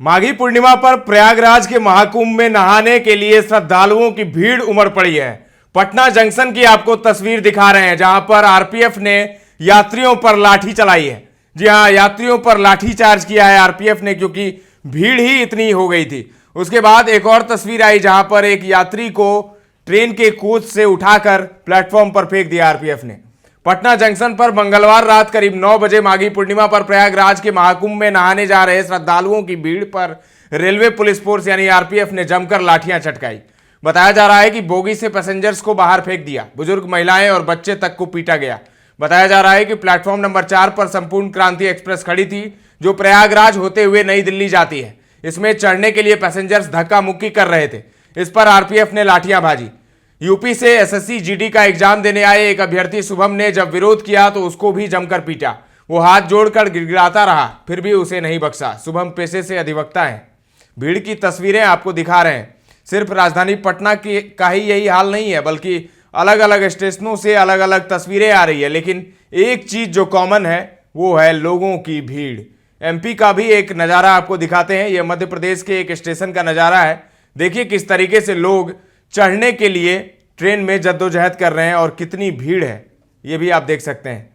माघी पूर्णिमा पर प्रयागराज के महाकुंभ में नहाने के लिए श्रद्धालुओं की भीड़ उमड़ पड़ी है। पटना जंक्शन की आपको तस्वीर दिखा रहे हैं, जहां पर आरपीएफ ने यात्रियों पर लाठी चलाई है। जी हां, यात्रियों पर लाठी चार्ज किया है आरपीएफ ने, क्योंकि भीड़ ही इतनी हो गई थी। उसके बाद एक और तस्वीर आई जहां पर एक यात्री को ट्रेन के कोच से उठाकर प्लेटफॉर्म पर फेंक दिया आरपीएफ ने। पटना जंक्शन पर मंगलवार रात करीब 9 बजे माघी पूर्णिमा पर प्रयागराज के महाकुंभ में नहाने जा रहे श्रद्धालुओं की भीड़ पर रेलवे पुलिस फोर्स यानी आरपीएफ ने जमकर लाठियां चटकाई। बताया जा रहा है कि बोगी से पैसेंजर्स को बाहर फेंक दिया, बुजुर्ग, महिलाएं और बच्चे तक को पीटा गया। बताया जा रहा है कि प्लेटफॉर्म नंबर 4 पर संपूर्ण क्रांति एक्सप्रेस खड़ी थी, जो प्रयागराज होते हुए नई दिल्ली जाती है। इसमें चढ़ने के लिए पैसेंजर्स धक्का मुक्की कर रहे थे। इस पर आरपीएफ ने लाठियां भाजी। यूपी से एसएससी जीडी का एग्जाम देने आए एक अभ्यर्थी शुभम ने जब विरोध किया तो उसको भी जमकर पीटा। वो हाथ जोड़कर गिड़गिड़ाता रहा, फिर भी उसे नहीं बख्शा। शुभम पेशे से अधिवक्ता हैं। भीड़ की तस्वीरें आपको दिखा रहे हैं। सिर्फ राजधानी पटना की का ही यही हाल नहीं है, बल्कि अलग अलग स्टेशनों से अलग अलग तस्वीरें आ रही है। लेकिन एक चीज जो कॉमन है वो है लोगों की भीड़। एमपी का भी एक नज़ारा आपको दिखाते हैं। यह मध्य प्रदेश के एक स्टेशन का नज़ारा है। देखिए किस तरीके से लोग चढ़ने के लिए ट्रेन में जद्दोजहद कर रहे हैं और कितनी भीड़ है, ये भी आप देख सकते हैं।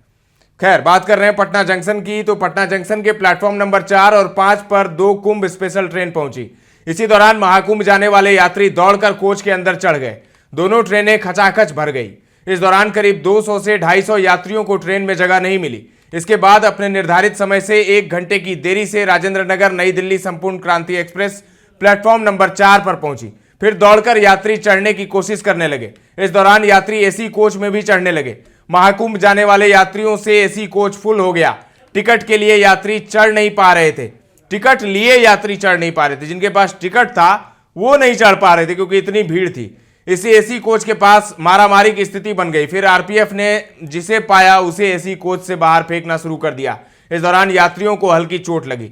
खैर, बात कर रहे हैं पटना जंक्शन की, तो पटना जंक्शन के प्लेटफॉर्म नंबर 4 और 5 पर 2 कुंभ स्पेशल ट्रेन पहुंची। इसी दौरान महाकुंभ जाने वाले यात्री दौड़कर कोच के अंदर चढ़ गए। दोनों ट्रेनें खचाखच भर गई। इस दौरान करीब 200 से 250 यात्रियों को ट्रेन में जगह नहीं मिली। इसके बाद अपने निर्धारित समय से 1 घंटे की देरी से राजेंद्र नगर नई दिल्ली संपूर्ण क्रांति एक्सप्रेस प्लेटफॉर्म नंबर 4 पर पहुंची। फिर दौड़कर यात्री चढ़ने की कोशिश करने लगे। इस दौरान यात्री एसी कोच में भी चढ़ने लगे। महाकुंभ जाने वाले यात्रियों से एसी कोच फुल हो गया। टिकट के लिए यात्री चढ़ नहीं पा रहे थे। टिकट लिए यात्री चढ़ नहीं पा रहे थे। जिनके पास टिकट था वो नहीं चढ़ पा रहे थे, क्योंकि इतनी भीड़ थी। इसी एसी कोच के पास मारामारी की स्थिति बन गई। फिर आरपीएफ ने जिसे पाया उसे एसी कोच से बाहर फेंकना शुरू कर दिया। इस दौरान यात्रियों को हल्की चोट लगी।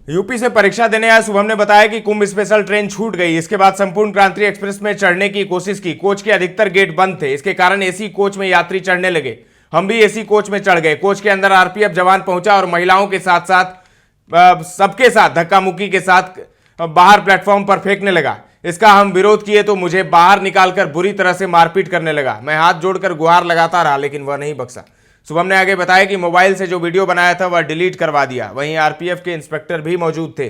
यूपी से परीक्षा देने आए शुभम ने बताया कि कुंभ स्पेशल ट्रेन छूट गई। इसके बाद संपूर्ण क्रांति एक्सप्रेस में चढ़ने की कोशिश की। कोच के अधिकतर गेट बंद थे। इसके कारण एसी कोच में यात्री चढ़ने लगे। हम भी एसी कोच में चढ़ गए। कोच के अंदर आरपीएफ जवान पहुंचा और महिलाओं के साथ साथ सबके साथ धक्का मुक्की के साथ बाहर प्लेटफॉर्म पर फेंकने लगा। इसका हम विरोध किए तो मुझे बाहर निकालकर बुरी तरह से मारपीट करने लगा। मैं हाथ जोड़कर गुहार लगाता रहा, लेकिन वह नहीं बख्शा। शुभम ने आगे बताया कि मोबाइल से जो वीडियो बनाया था वह डिलीट करवा दिया। वहीं आरपीएफ के इंस्पेक्टर भी मौजूद थे।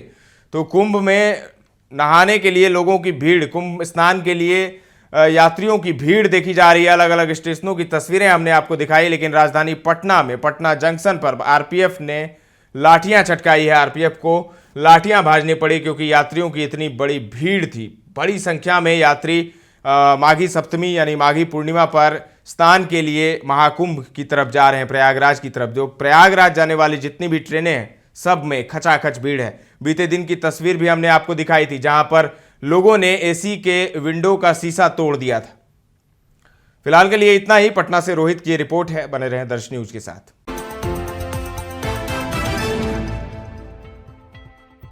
तो कुंभ में नहाने के लिए लोगों की भीड़, कुंभ स्नान के लिए यात्रियों की भीड़ देखी जा रही है। अलग अलग स्टेशनों की तस्वीरें हमने आपको दिखाई, लेकिन राजधानी पटना में पटना जंक्शन पर आरपीएफ ने लाठियां चटकाई है। आरपीएफ को लाठियां भाजनी पड़ी, क्योंकि यात्रियों की इतनी बड़ी भीड़ थी। बड़ी संख्या में यात्री माघी सप्तमी यानी माघी पूर्णिमा पर स्नान के लिए महाकुंभ की तरफ जा रहे हैं, प्रयागराज की तरफ। जो प्रयागराज जाने वाली जितनी भी ट्रेनें हैं सब में खचाखच भीड़ है। बीते दिन की तस्वीर भी हमने आपको दिखाई थी, जहां पर लोगों ने एसी के विंडो का शीशा तोड़ दिया था। फिलहाल के लिए इतना ही। पटना से रोहित की रिपोर्ट है। बने रहें दर्श न्यूज के साथ।